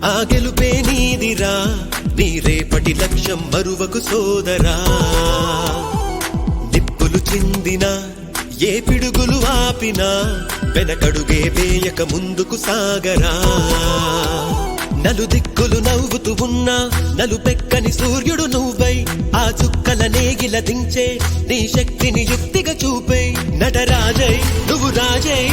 ఆ గెలుపే నీదిరా, నీ రేపటి లక్ష్యం మరువకు సోదరా. నిప్పులు చిందినా ఏ పిడుగులు ఆపినా వెనకడుగే వేయక ముందుకు సాగరా. నలుదిక్కులు నవ్వుతూ ఉన్నా నలుపెక్కని సూర్యుడు నువ్వై, ఆ చుక్కల నేగిల దించే నీ శక్తిని యుక్తిగా చూపే. నటరాజై నువ్వు రాజై